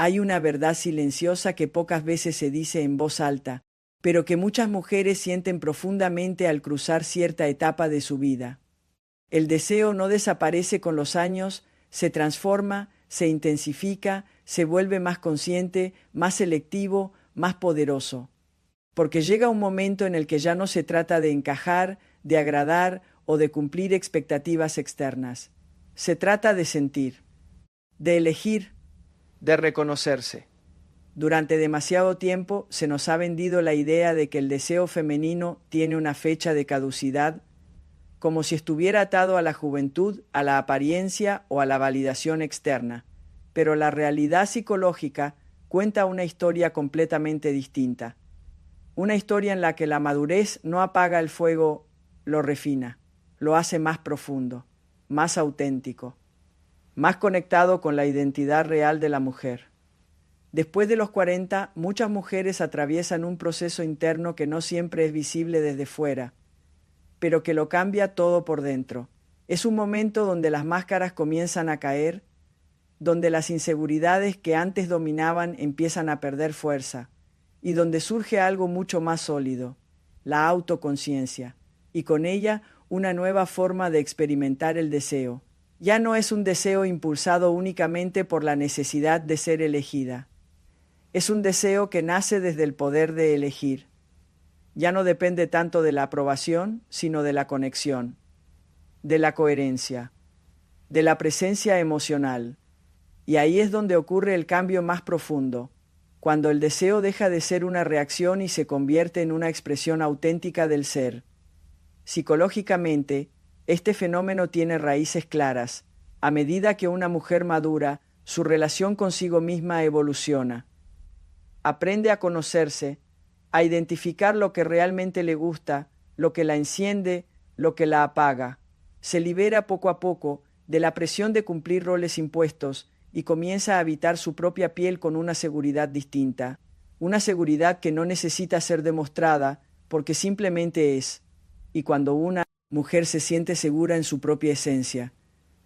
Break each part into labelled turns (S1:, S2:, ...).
S1: Hay una verdad silenciosa que pocas veces se dice en voz alta, pero que muchas mujeres sienten profundamente al cruzar cierta etapa de su vida. El deseo no desaparece con los años, se transforma, se intensifica, se vuelve más consciente, más selectivo, más poderoso. Porque llega un momento en el que ya no se trata de encajar, de agradar o de cumplir expectativas externas. Se trata de sentir, de elegir, de reconocerse. Durante demasiado tiempo se nos ha vendido la idea de que el deseo femenino tiene una fecha de caducidad, como si estuviera atado a la juventud, a la apariencia o a la validación externa. Pero la realidad psicológica cuenta una historia completamente distinta. Una historia en la que la madurez no apaga el fuego, lo refina, lo hace más profundo, más auténtico, más conectado con la identidad real de la mujer. Después de los 40, muchas mujeres atraviesan un proceso interno que no siempre es visible desde fuera, pero que lo cambia todo por dentro. Es un momento donde las máscaras comienzan a caer, donde las inseguridades que antes dominaban empiezan a perder fuerza, y donde surge algo mucho más sólido, la autoconciencia, y con ella una nueva forma de experimentar el deseo. Ya no es un deseo impulsado únicamente por la necesidad de ser elegida. Es un deseo que nace desde el poder de elegir. Ya no depende tanto de la aprobación, sino de la conexión, de la coherencia, de la presencia emocional. Y ahí es donde ocurre el cambio más profundo, cuando el deseo deja de ser una reacción y se convierte en una expresión auténtica del ser. Psicológicamente, este fenómeno tiene raíces claras. A medida que una mujer madura, su relación consigo misma evoluciona. Aprende a conocerse, a identificar lo que realmente le gusta, lo que la enciende, lo que la apaga. Se libera poco a poco de la presión de cumplir roles impuestos y comienza a habitar su propia piel con una seguridad distinta, una seguridad que no necesita ser demostrada porque simplemente es. Y cuando una mujer se siente segura en su propia esencia,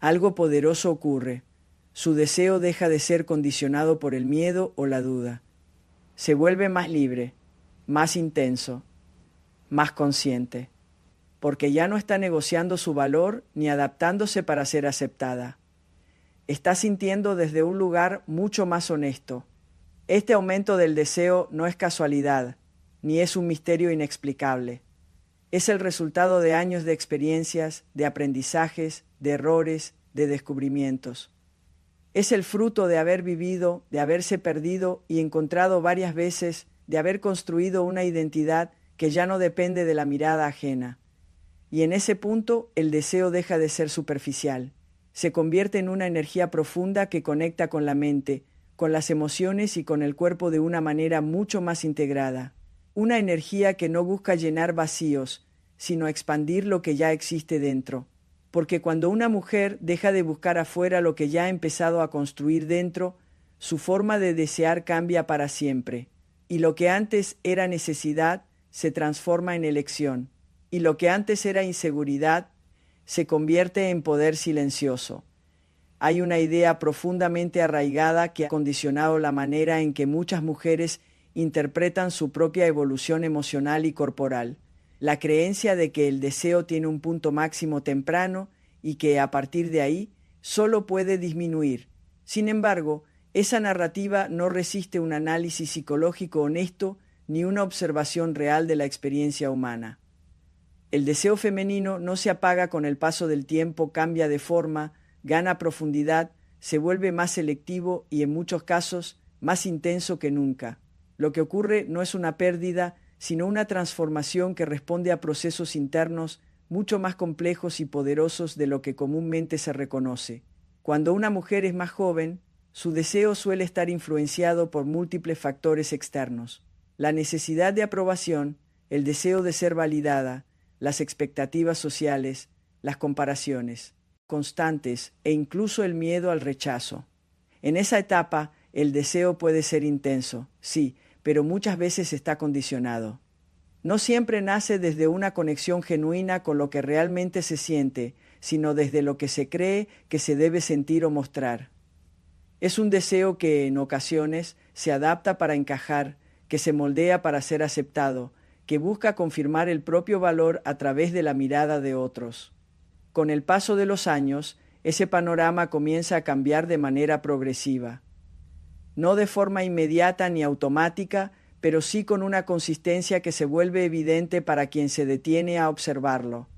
S1: algo poderoso ocurre. Su deseo deja de ser condicionado por el miedo o la duda. Se vuelve más libre, más intenso, más consciente, porque ya no está negociando su valor ni adaptándose para ser aceptada. Está sintiendo desde un lugar mucho más honesto. Este aumento del deseo no es casualidad, ni es un misterio inexplicable. Es el resultado de años de experiencias, de aprendizajes, de errores, de descubrimientos. Es el fruto de haber vivido, de haberse perdido y encontrado varias veces, de haber construido una identidad que ya no depende de la mirada ajena. Y en ese punto el deseo deja de ser superficial. Se convierte en una energía profunda que conecta con la mente, con las emociones y con el cuerpo de una manera mucho más integrada. Una energía que no busca llenar vacíos, sino expandir lo que ya existe dentro. Porque cuando una mujer deja de buscar afuera lo que ya ha empezado a construir dentro, su forma de desear cambia para siempre. Y lo que antes era necesidad se transforma en elección. Y lo que antes era inseguridad se convierte en poder silencioso. Hay una idea profundamente arraigada que ha condicionado la manera en que muchas mujeres interpretan su propia evolución emocional y corporal. La creencia de que el deseo tiene un punto máximo temprano y que a partir de ahí solo puede disminuir. Sin embargo, esa narrativa no resiste un análisis psicológico honesto ni una observación real de la experiencia humana. El deseo femenino no se apaga con el paso del tiempo, cambia de forma, gana profundidad, se vuelve más selectivo y en muchos casos más intenso que nunca. Lo que ocurre no es una pérdida, sino una transformación que responde a procesos internos mucho más complejos y poderosos de lo que comúnmente se reconoce. Cuando una mujer es más joven, su deseo suele estar influenciado por múltiples factores externos. La necesidad de aprobación, el deseo de ser validada, las expectativas sociales, las comparaciones constantes e incluso el miedo al rechazo. En esa etapa, el deseo puede ser intenso, sí, pero muchas veces está condicionado. No siempre nace desde una conexión genuina con lo que realmente se siente, sino desde lo que se cree que se debe sentir o mostrar. Es un deseo que, en ocasiones, se adapta para encajar, que se moldea para ser aceptado, que busca confirmar el propio valor a través de la mirada de otros. Con el paso de los años, ese panorama comienza a cambiar de manera progresiva. No de forma inmediata ni automática, pero sí con una consistencia que se vuelve evidente para quien se detiene a observarlo.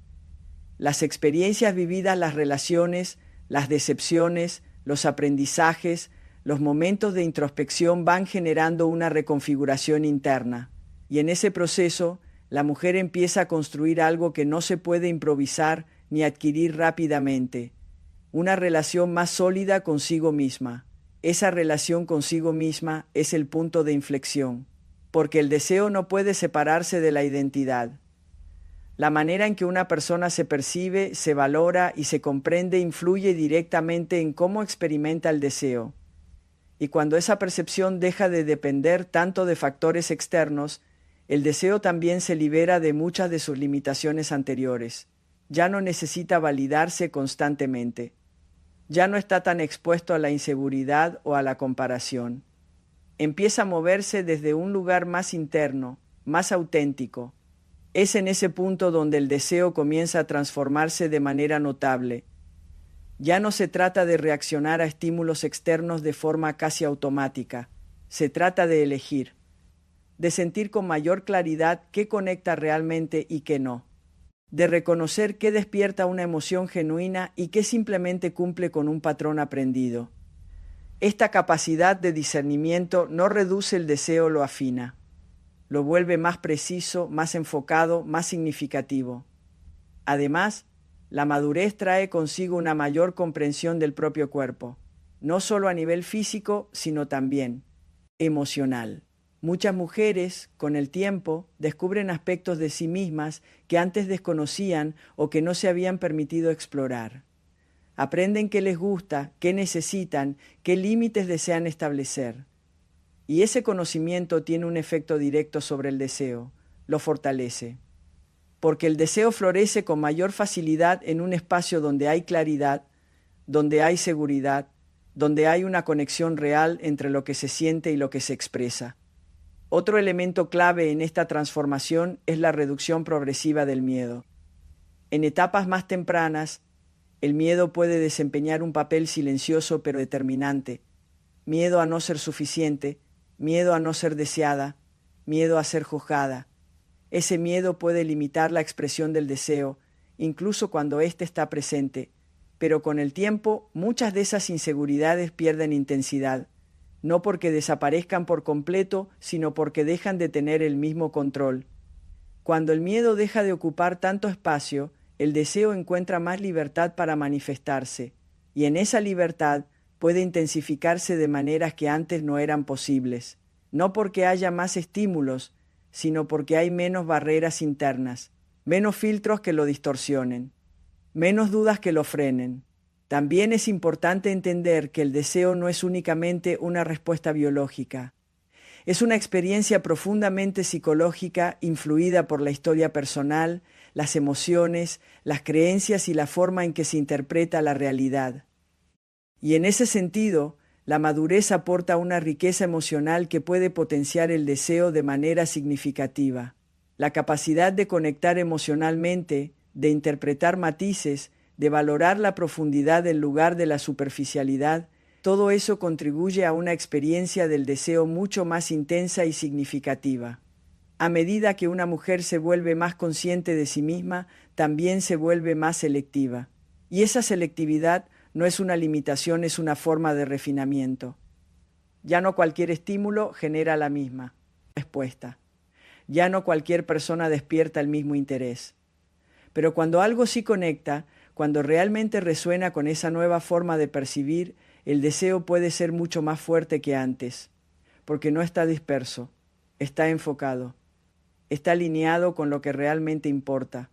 S1: Las experiencias vividas, las relaciones, las decepciones, los aprendizajes, los momentos de introspección van generando una reconfiguración interna. Y en ese proceso, la mujer empieza a construir algo que no se puede improvisar ni adquirir rápidamente. Una relación más sólida consigo misma. Esa relación consigo misma es el punto de inflexión, porque el deseo no puede separarse de la identidad. La manera en que una persona se percibe, se valora y se comprende influye directamente en cómo experimenta el deseo. Y cuando esa percepción deja de depender tanto de factores externos, el deseo también se libera de muchas de sus limitaciones anteriores. Ya no necesita validarse constantemente. Ya no está tan expuesto a la inseguridad o a la comparación. Empieza a moverse desde un lugar más interno, más auténtico. Es en ese punto donde el deseo comienza a transformarse de manera notable. Ya no se trata de reaccionar a estímulos externos de forma casi automática. Se trata de elegir, de sentir con mayor claridad qué conecta realmente y qué no, de reconocer qué despierta una emoción genuina y qué simplemente cumple con un patrón aprendido. Esta capacidad de discernimiento no reduce el deseo, lo afina. Lo vuelve más preciso, más enfocado, más significativo. Además, la madurez trae consigo una mayor comprensión del propio cuerpo, no solo a nivel físico, sino también emocional. Muchas mujeres, con el tiempo, descubren aspectos de sí mismas que antes desconocían o que no se habían permitido explorar. Aprenden qué les gusta, qué necesitan, qué límites desean establecer. Y ese conocimiento tiene un efecto directo sobre el deseo, lo fortalece. Porque el deseo florece con mayor facilidad en un espacio donde hay claridad, donde hay seguridad, donde hay una conexión real entre lo que se siente y lo que se expresa. Otro elemento clave en esta transformación es la reducción progresiva del miedo. En etapas más tempranas, el miedo puede desempeñar un papel silencioso pero determinante. Miedo a no ser suficiente, miedo a no ser deseada, miedo a ser juzgada. Ese miedo puede limitar la expresión del deseo, incluso cuando éste está presente, pero con el tiempo muchas de esas inseguridades pierden intensidad, no porque desaparezcan por completo, sino porque dejan de tener el mismo control. Cuando el miedo deja de ocupar tanto espacio, el deseo encuentra más libertad para manifestarse, y en esa libertad puede intensificarse de maneras que antes no eran posibles, no porque haya más estímulos, sino porque hay menos barreras internas, menos filtros que lo distorsionen, menos dudas que lo frenen. También es importante entender que el deseo no es únicamente una respuesta biológica. Es una experiencia profundamente psicológica influida por la historia personal, las emociones, las creencias y la forma en que se interpreta la realidad. Y en ese sentido, la madurez aporta una riqueza emocional que puede potenciar el deseo de manera significativa. La capacidad de conectar emocionalmente, de interpretar matices, de valorar la profundidad en lugar de la superficialidad, todo eso contribuye a una experiencia del deseo mucho más intensa y significativa. A medida que una mujer se vuelve más consciente de sí misma, también se vuelve más selectiva. Y esa selectividad no es una limitación, es una forma de refinamiento. Ya no cualquier estímulo genera la misma respuesta. Ya no cualquier persona despierta el mismo interés. Pero cuando algo sí conecta, cuando realmente resuena con esa nueva forma de percibir, el deseo puede ser mucho más fuerte que antes, porque no está disperso, está enfocado, está alineado con lo que realmente importa.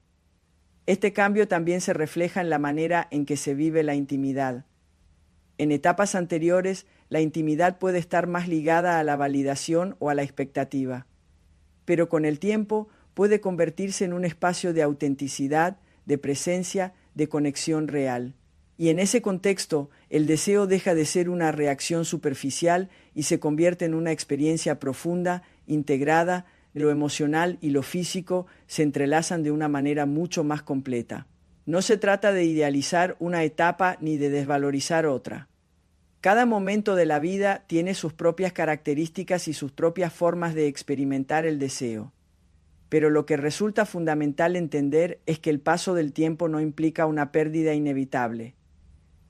S1: Este cambio también se refleja en la manera en que se vive la intimidad. En etapas anteriores, la intimidad puede estar más ligada a la validación o a la expectativa, pero con el tiempo puede convertirse en un espacio de autenticidad, de presencia, de conexión real. Y en ese contexto, el deseo deja de ser una reacción superficial y se convierte en una experiencia profunda, integrada. Lo emocional y lo físico se entrelazan de una manera mucho más completa. No se trata de idealizar una etapa ni de desvalorizar otra. Cada momento de la vida tiene sus propias características y sus propias formas de experimentar el deseo. Pero lo que resulta fundamental entender es que el paso del tiempo no implica una pérdida inevitable.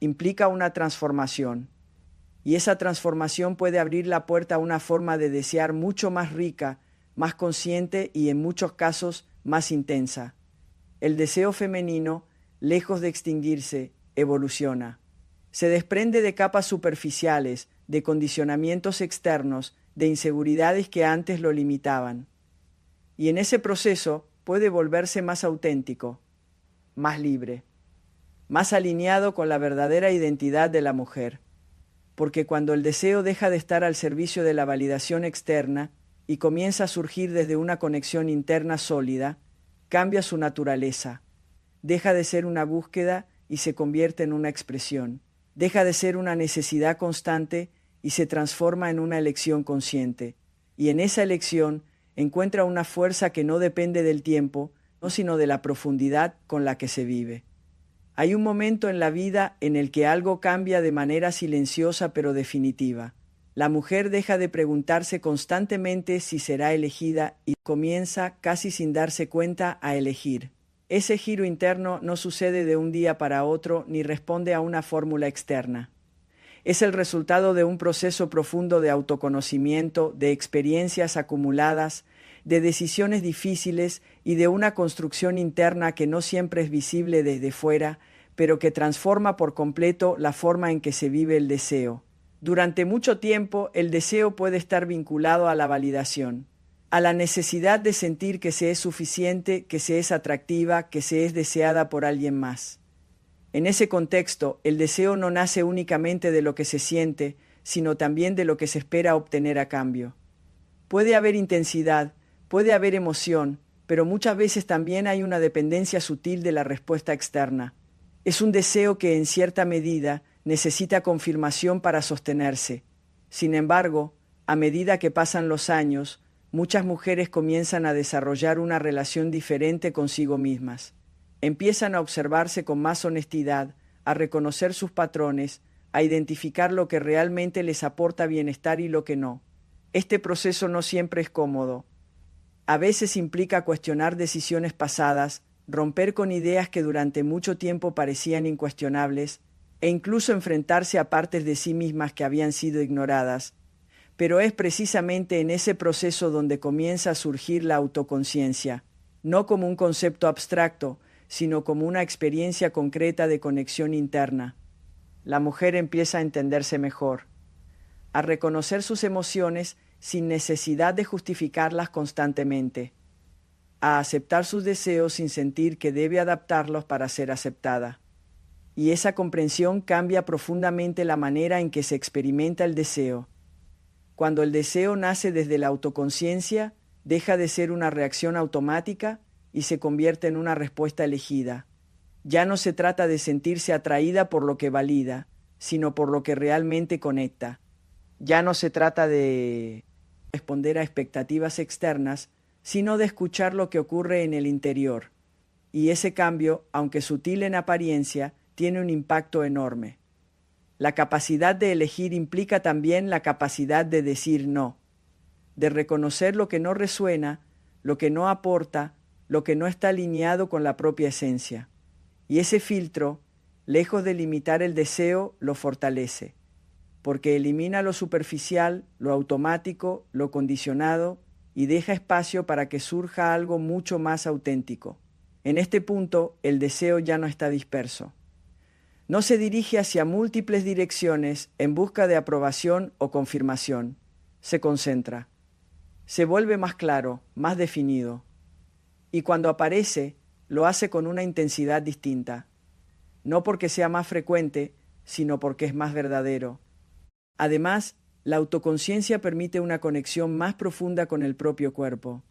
S1: Implica una transformación. Y esa transformación puede abrir la puerta a una forma de desear mucho más rica, más consciente y en muchos casos más intensa. El deseo femenino, lejos de extinguirse, evoluciona. Se desprende de capas superficiales, de condicionamientos externos, de inseguridades que antes lo limitaban. Y en ese proceso puede volverse más auténtico, más libre, más alineado con la verdadera identidad de la mujer. Porque cuando el deseo deja de estar al servicio de la validación externa y comienza a surgir desde una conexión interna sólida, cambia su naturaleza. Deja de ser una búsqueda y se convierte en una expresión. Deja de ser una necesidad constante y se transforma en una elección consciente. Y en esa elección encuentra una fuerza que no depende del tiempo, sino de la profundidad con la que se vive. Hay un momento en la vida en el que algo cambia de manera silenciosa pero definitiva. La mujer deja de preguntarse constantemente si será elegida y comienza, casi sin darse cuenta, a elegir. Ese giro interno no sucede de un día para otro ni responde a una fórmula externa. Es el resultado de un proceso profundo de autoconocimiento, de experiencias acumuladas, de decisiones difíciles y de una construcción interna que no siempre es visible desde fuera, pero que transforma por completo la forma en que se vive el deseo. Durante mucho tiempo, el deseo puede estar vinculado a la validación, a la necesidad de sentir que se es suficiente, que se es atractiva, que se es deseada por alguien más. En ese contexto, el deseo no nace únicamente de lo que se siente, sino también de lo que se espera obtener a cambio. Puede haber intensidad, puede haber emoción, pero muchas veces también hay una dependencia sutil de la respuesta externa. Es un deseo que, en cierta medida, necesita confirmación para sostenerse. Sin embargo, a medida que pasan los años, muchas mujeres comienzan a desarrollar una relación diferente consigo mismas. Empiezan a observarse con más honestidad, a reconocer sus patrones, a identificar lo que realmente les aporta bienestar y lo que no. Este proceso no siempre es cómodo. A veces implica cuestionar decisiones pasadas, romper con ideas que durante mucho tiempo parecían incuestionables, e incluso enfrentarse a partes de sí mismas que habían sido ignoradas. Pero es precisamente en ese proceso donde comienza a surgir la autoconciencia, no como un concepto abstracto, sino como una experiencia concreta de conexión interna. La mujer empieza a entenderse mejor, a reconocer sus emociones sin necesidad de justificarlas constantemente, a aceptar sus deseos sin sentir que debe adaptarlos para ser aceptada. Y esa comprensión cambia profundamente la manera en que se experimenta el deseo. Cuando el deseo nace desde la autoconciencia, deja de ser una reacción automática y se convierte en una respuesta elegida. Ya no se trata de sentirse atraída por lo que valida, sino por lo que realmente conecta. Ya no se trata de responder a expectativas externas, sino de escuchar lo que ocurre en el interior. Y ese cambio, aunque sutil en apariencia, tiene un impacto enorme. La capacidad de elegir implica también la capacidad de decir no, de reconocer lo que no resuena, lo que no aporta, lo que no está alineado con la propia esencia. Y ese filtro, lejos de limitar el deseo, lo fortalece, porque elimina lo superficial, lo automático, lo condicionado y deja espacio para que surja algo mucho más auténtico. En este punto, el deseo ya no está disperso. No se dirige hacia múltiples direcciones en busca de aprobación o confirmación. Se concentra. Se vuelve más claro, más definido. Y cuando aparece, lo hace con una intensidad distinta. No porque sea más frecuente, sino porque es más verdadero. Además, la autoconciencia permite una conexión más profunda con el propio cuerpo.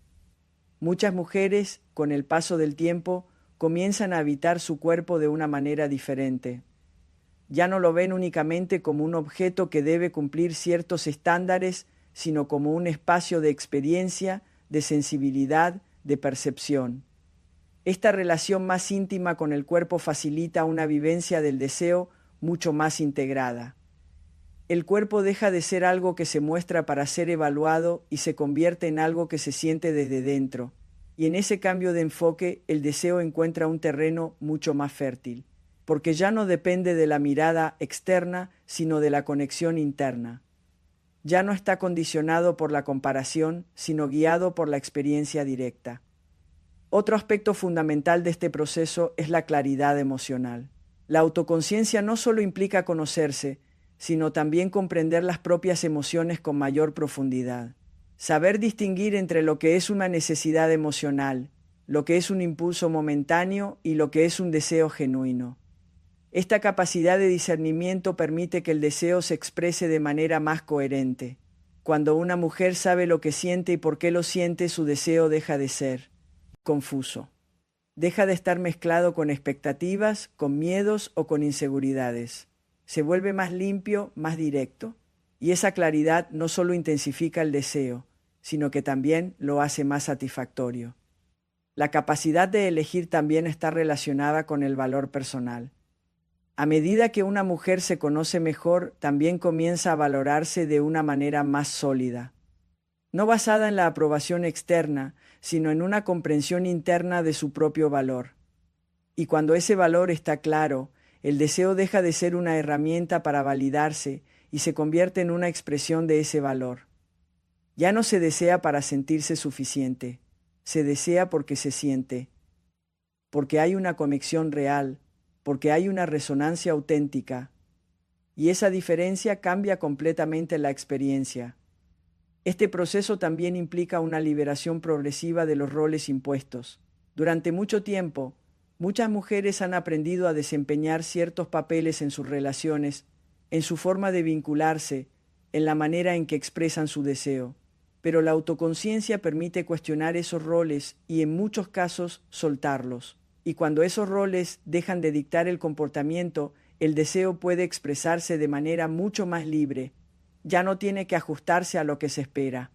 S1: Muchas mujeres, con el paso del tiempo, comienzan a habitar su cuerpo de una manera diferente. Ya no lo ven únicamente como un objeto que debe cumplir ciertos estándares, sino como un espacio de experiencia, de sensibilidad, de percepción. Esta relación más íntima con el cuerpo facilita una vivencia del deseo mucho más integrada. El cuerpo deja de ser algo que se muestra para ser evaluado y se convierte en algo que se siente desde dentro. Y en ese cambio de enfoque, el deseo encuentra un terreno mucho más fértil, porque ya no depende de la mirada externa, sino de la conexión interna. Ya no está condicionado por la comparación, sino guiado por la experiencia directa. Otro aspecto fundamental de este proceso es la claridad emocional. La autoconciencia no solo implica conocerse, sino también comprender las propias emociones con mayor profundidad. Saber distinguir entre lo que es una necesidad emocional, lo que es un impulso momentáneo y lo que es un deseo genuino. Esta capacidad de discernimiento permite que el deseo se exprese de manera más coherente. Cuando una mujer sabe lo que siente y por qué lo siente, su deseo deja de ser confuso. Deja de estar mezclado con expectativas, con miedos o con inseguridades. Se vuelve más limpio, más directo. Y esa claridad no solo intensifica el deseo, sino que también lo hace más satisfactorio. La capacidad de elegir también está relacionada con el valor personal. A medida que una mujer se conoce mejor, también comienza a valorarse de una manera más sólida. No basada en la aprobación externa, sino en una comprensión interna de su propio valor. Y cuando ese valor está claro, el deseo deja de ser una herramienta para validarse y se convierte en una expresión de ese valor. Ya no se desea para sentirse suficiente, se desea porque se siente, porque hay una conexión real, porque hay una resonancia auténtica, y esa diferencia cambia completamente la experiencia. Este proceso también implica una liberación progresiva de los roles impuestos. Durante mucho tiempo, muchas mujeres han aprendido a desempeñar ciertos papeles en sus relaciones, en su forma de vincularse, en la manera en que expresan su deseo. Pero la autoconciencia permite cuestionar esos roles y en muchos casos soltarlos. Y cuando esos roles dejan de dictar el comportamiento, el deseo puede expresarse de manera mucho más libre. Ya no tiene que ajustarse a lo que se espera.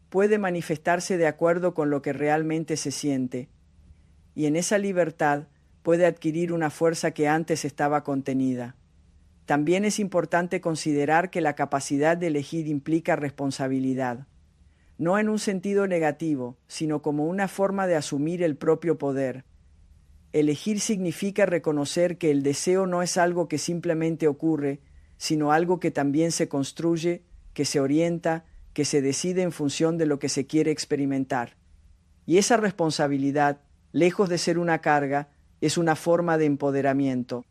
S1: Puede manifestarse de acuerdo con lo que realmente se siente. Y en esa libertad puede adquirir una fuerza que antes estaba contenida. También es importante considerar que la capacidad de elegir implica responsabilidad. No en un sentido negativo, sino como una forma de asumir el propio poder. Elegir significa reconocer que el deseo no es algo que simplemente ocurre, sino algo que también se construye, que se orienta, que se decide en función de lo que se quiere experimentar. Y esa responsabilidad, lejos de ser una carga, es una forma de empoderamiento,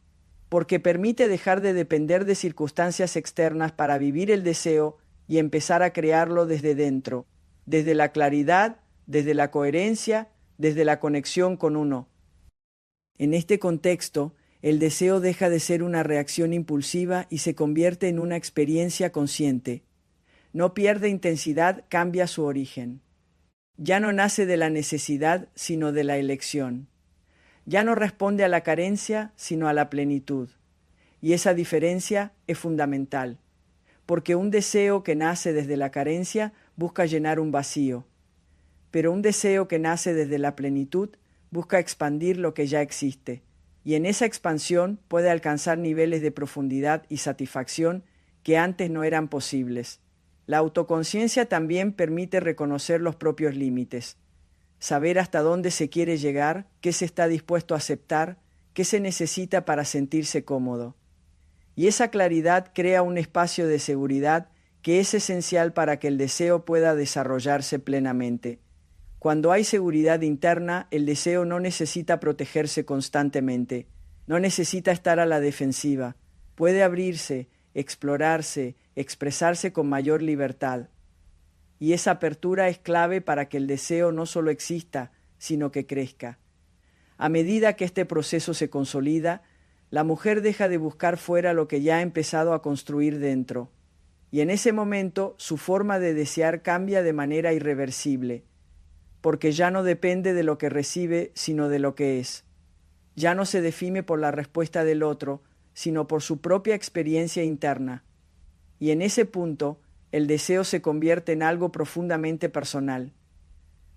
S1: porque permite dejar de depender de circunstancias externas para vivir el deseo y empezar a crearlo desde dentro, desde la claridad, desde la coherencia, desde la conexión con uno. En este contexto, el deseo deja de ser una reacción impulsiva y se convierte en una experiencia consciente. No pierde intensidad, cambia su origen. Ya no nace de la necesidad, sino de la elección. Ya no responde a la carencia, sino a la plenitud. Y esa diferencia es fundamental, porque un deseo que nace desde la carencia busca llenar un vacío, pero un deseo que nace desde la plenitud busca expandir lo que ya existe. Y en esa expansión puede alcanzar niveles de profundidad y satisfacción que antes no eran posibles. La autoconciencia también permite reconocer los propios límites, saber hasta dónde se quiere llegar, qué se está dispuesto a aceptar, qué se necesita para sentirse cómodo. Y esa claridad crea un espacio de seguridad que es esencial para que el deseo pueda desarrollarse plenamente. Cuando hay seguridad interna, el deseo no necesita protegerse constantemente, no necesita estar a la defensiva, puede abrirse, explorarse, expresarse con mayor libertad. Y esa apertura es clave para que el deseo no solo exista, sino que crezca. A medida que este proceso se consolida, la mujer deja de buscar fuera lo que ya ha empezado a construir dentro. Y en ese momento su forma de desear cambia de manera irreversible, porque ya no depende de lo que recibe, sino de lo que es. Ya no se define por la respuesta del otro, sino por su propia experiencia interna. Y en ese punto, el deseo se convierte en algo profundamente personal,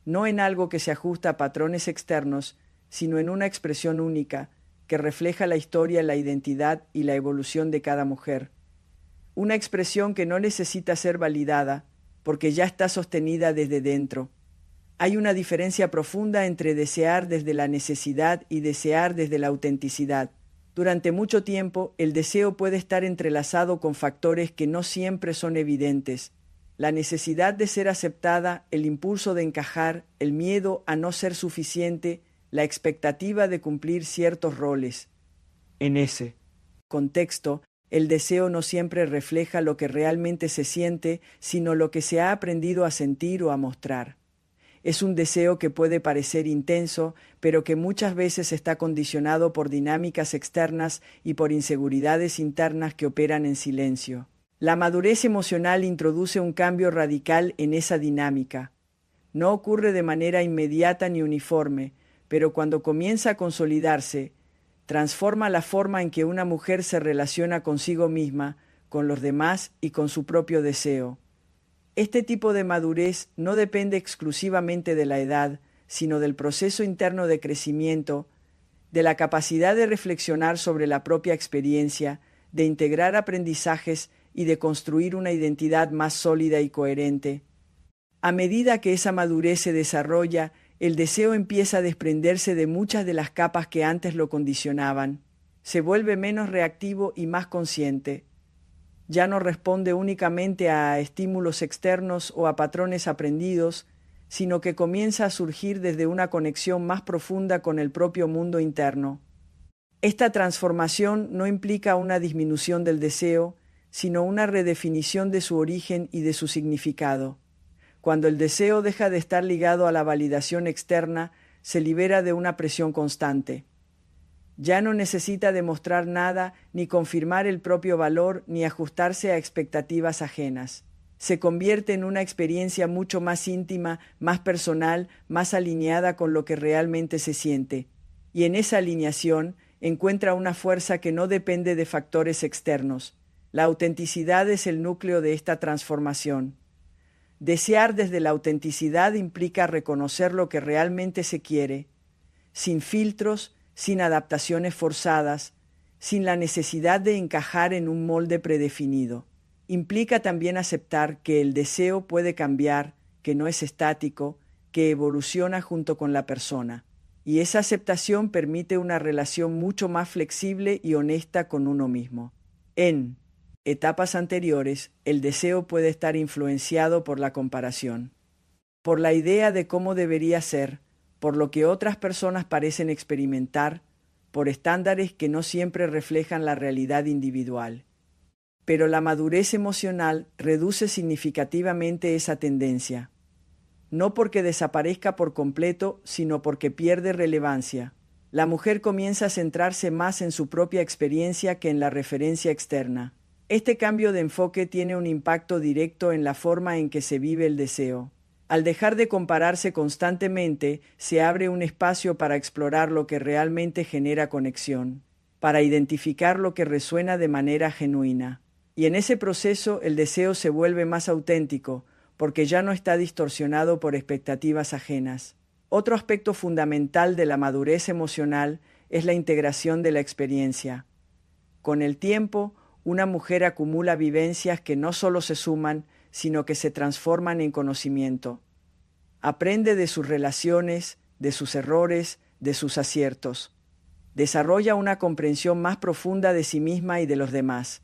S1: no en algo que se ajusta a patrones externos, sino en una expresión única que refleja la historia, la identidad y la evolución de cada mujer. Una expresión que no necesita ser validada, porque ya está sostenida desde dentro. Hay una diferencia profunda entre desear desde la necesidad y desear desde la autenticidad. Durante mucho tiempo, el deseo puede estar entrelazado con factores que no siempre son evidentes. La necesidad de ser aceptada, el impulso de encajar, el miedo a no ser suficiente, la expectativa de cumplir ciertos roles. En ese contexto, el deseo no siempre refleja lo que realmente se siente, sino lo que se ha aprendido a sentir o a mostrar. Es un deseo que puede parecer intenso, pero que muchas veces está condicionado por dinámicas externas y por inseguridades internas que operan en silencio. La madurez emocional introduce un cambio radical en esa dinámica. No ocurre de manera inmediata ni uniforme, pero cuando comienza a consolidarse, transforma la forma en que una mujer se relaciona consigo misma, con los demás y con su propio deseo. Este tipo de madurez no depende exclusivamente de la edad, sino del proceso interno de crecimiento, de la capacidad de reflexionar sobre la propia experiencia, de integrar aprendizajes y de construir una identidad más sólida y coherente. A medida que esa madurez se desarrolla, el deseo empieza a desprenderse de muchas de las capas que antes lo condicionaban. Se vuelve menos reactivo y más consciente. Ya no responde únicamente a estímulos externos o a patrones aprendidos, sino que comienza a surgir desde una conexión más profunda con el propio mundo interno. Esta transformación no implica una disminución del deseo, sino una redefinición de su origen y de su significado. Cuando el deseo deja de estar ligado a la validación externa, se libera de una presión constante. Ya no necesita demostrar nada, ni confirmar el propio valor, ni ajustarse a expectativas ajenas. Se convierte en una experiencia mucho más íntima, más personal, más alineada con lo que realmente se siente. Y en esa alineación encuentra una fuerza que no depende de factores externos. La autenticidad es el núcleo de esta transformación. Desear desde la autenticidad implica reconocer lo que realmente se quiere, sin filtros, sin adaptaciones forzadas, sin la necesidad de encajar en un molde predefinido. Implica también aceptar que el deseo puede cambiar, que no es estático, que evoluciona junto con la persona. Y esa aceptación permite una relación mucho más flexible y honesta con uno mismo. En etapas anteriores, el deseo puede estar influenciado por la comparación, por la idea de cómo debería ser, por lo que otras personas parecen experimentar, por estándares que no siempre reflejan la realidad individual. Pero la madurez emocional reduce significativamente esa tendencia, no porque desaparezca por completo, sino porque pierde relevancia. La mujer comienza a centrarse más en su propia experiencia que en la referencia externa. Este cambio de enfoque tiene un impacto directo en la forma en que se vive el deseo. Al dejar de compararse constantemente, se abre un espacio para explorar lo que realmente genera conexión, para identificar lo que resuena de manera genuina. Y en ese proceso el deseo se vuelve más auténtico, porque ya no está distorsionado por expectativas ajenas. Otro aspecto fundamental de la madurez emocional es la integración de la experiencia. Con el tiempo, una mujer acumula vivencias que no solo se suman, sino que se transforman en conocimiento. Aprende de sus relaciones, de sus errores, de sus aciertos. Desarrolla una comprensión más profunda de sí misma y de los demás.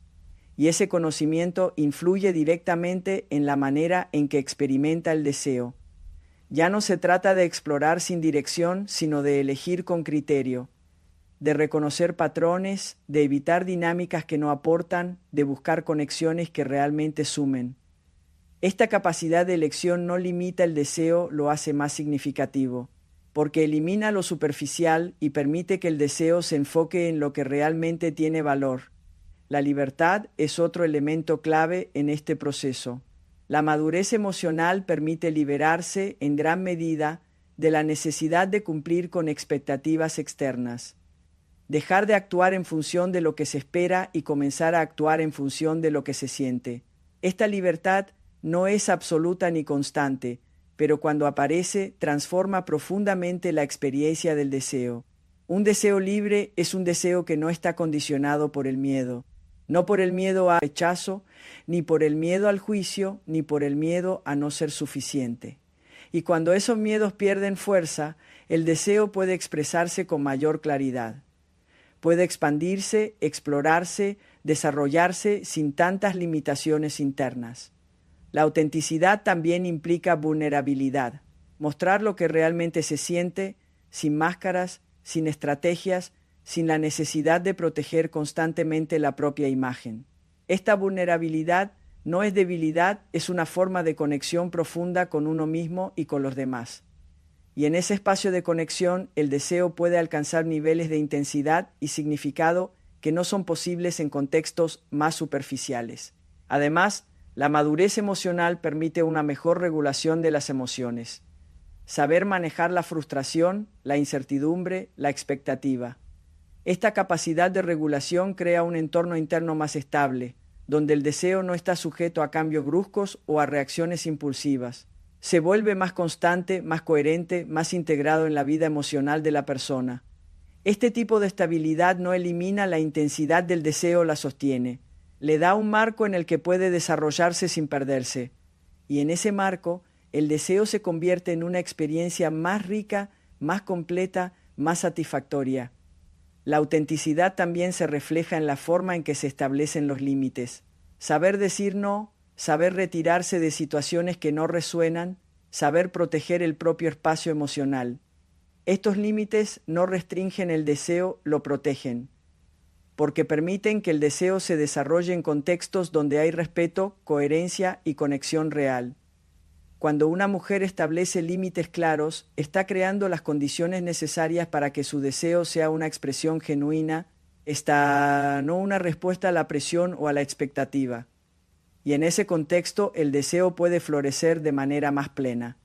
S1: Y ese conocimiento influye directamente en la manera en que experimenta el deseo. Ya no se trata de explorar sin dirección, sino de elegir con criterio, de reconocer patrones, de evitar dinámicas que no aportan, de buscar conexiones que realmente sumen. Esta capacidad de elección no limita el deseo, lo hace más significativo, porque elimina lo superficial y permite que el deseo se enfoque en lo que realmente tiene valor. La libertad es otro elemento clave en este proceso. La madurez emocional permite liberarse, en gran medida, de la necesidad de cumplir con expectativas externas. dejar de actuar en función de lo que se espera y comenzar a actuar en función de lo que se siente. Esta libertad no es absoluta ni constante, pero cuando aparece transforma profundamente la experiencia del deseo. Un deseo libre es un deseo que no está condicionado por el miedo, no por el miedo al rechazo, ni por el miedo al juicio, ni por el miedo a no ser suficiente. Y cuando esos miedos pierden fuerza, el deseo puede expresarse con mayor claridad. Puede expandirse, explorarse, desarrollarse sin tantas limitaciones internas. La autenticidad también implica vulnerabilidad, mostrar lo que realmente se siente, sin máscaras, sin estrategias, sin la necesidad de proteger constantemente la propia imagen. Esta vulnerabilidad no es debilidad, es una forma de conexión profunda con uno mismo y con los demás. Y en ese espacio de conexión, el deseo puede alcanzar niveles de intensidad y significado que no son posibles en contextos más superficiales. Además, la madurez emocional permite una mejor regulación de las emociones. Saber manejar la frustración, la incertidumbre, la expectativa. Esta capacidad de regulación crea un entorno interno más estable, donde el deseo no está sujeto a cambios bruscos o a reacciones impulsivas. Se vuelve más constante, más coherente, más integrado en la vida emocional de la persona. Este tipo de estabilidad no elimina la intensidad del deseo, la sostiene. Le da un marco en el que puede desarrollarse sin perderse. Y en ese marco, el deseo se convierte en una experiencia más rica, más completa, más satisfactoria. La autenticidad también se refleja en la forma en que se establecen los límites. Saber decir no, saber retirarse de situaciones que no resuenan, saber proteger el propio espacio emocional. Estos límites no restringen el deseo, lo protegen, porque permiten que el deseo se desarrolle en contextos donde hay respeto, coherencia y conexión real. Cuando una mujer establece límites claros, está creando las condiciones necesarias para que su deseo sea una expresión genuina, no una respuesta a la presión o a la expectativa. Y en ese contexto el deseo puede florecer de manera más plena.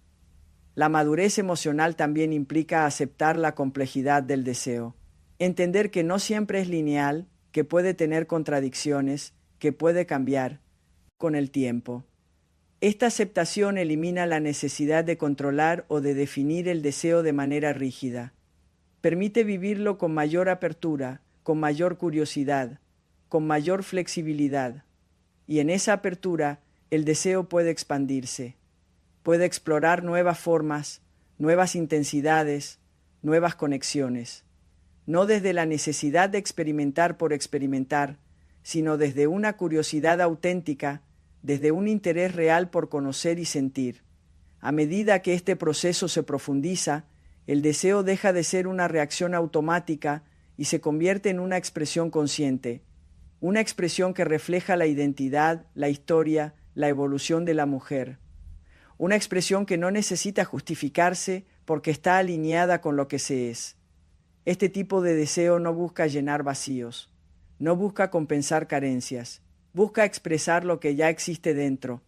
S1: La madurez emocional también implica aceptar la complejidad del deseo. Entender que no siempre es lineal, que puede tener contradicciones, que puede cambiar con el tiempo. Esta aceptación elimina la necesidad de controlar o de definir el deseo de manera rígida. Permite vivirlo con mayor apertura, con mayor curiosidad, con mayor flexibilidad. Y en esa apertura, el deseo puede expandirse. Puede explorar nuevas formas, nuevas intensidades, nuevas conexiones. No desde la necesidad de experimentar por experimentar, sino desde una curiosidad auténtica, desde un interés real por conocer y sentir. A medida que este proceso se profundiza, el deseo deja de ser una reacción automática y se convierte en una expresión consciente, una expresión que refleja la identidad, la historia, la evolución de la mujer. Una expresión que no necesita justificarse porque está alineada con lo que se es. Este tipo de deseo no busca llenar vacíos, no busca compensar carencias, busca expresar lo que ya existe dentro.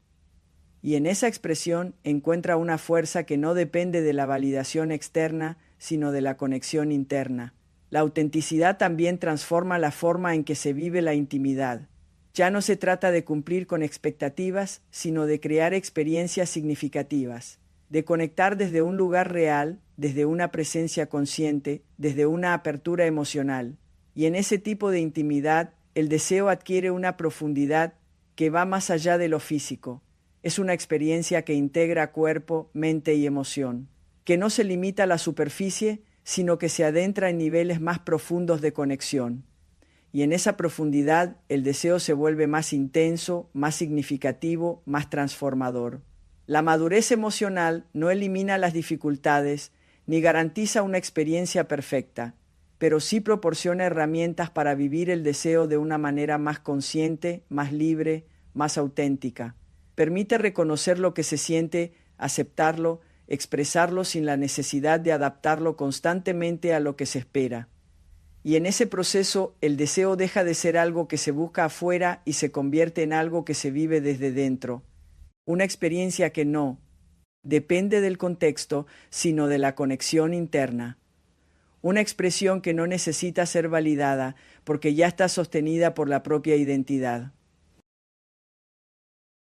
S1: Y en esa expresión encuentra una fuerza que no depende de la validación externa, sino de la conexión interna. La autenticidad también transforma la forma en que se vive la intimidad. Ya no se trata de cumplir con expectativas, sino de crear experiencias significativas, de conectar desde un lugar real, desde una presencia consciente, desde una apertura emocional. Y en ese tipo de intimidad, el deseo adquiere una profundidad que va más allá de lo físico. Es una experiencia que integra cuerpo, mente y emoción, que no se limita a la superficie, sino que se adentra en niveles más profundos de conexión. Y en esa profundidad el deseo se vuelve más intenso, más significativo, más transformador. La madurez emocional no elimina las dificultades ni garantiza una experiencia perfecta, pero sí proporciona herramientas para vivir el deseo de una manera más consciente, más libre, más auténtica. Permite reconocer lo que se siente, aceptarlo, expresarlo sin la necesidad de adaptarlo constantemente a lo que se espera. Y en ese proceso el deseo deja de ser algo que se busca afuera y se convierte en algo que se vive desde dentro. Una experiencia que no depende del contexto, sino de la conexión interna. una expresión que no necesita ser validada porque ya está sostenida por la propia identidad.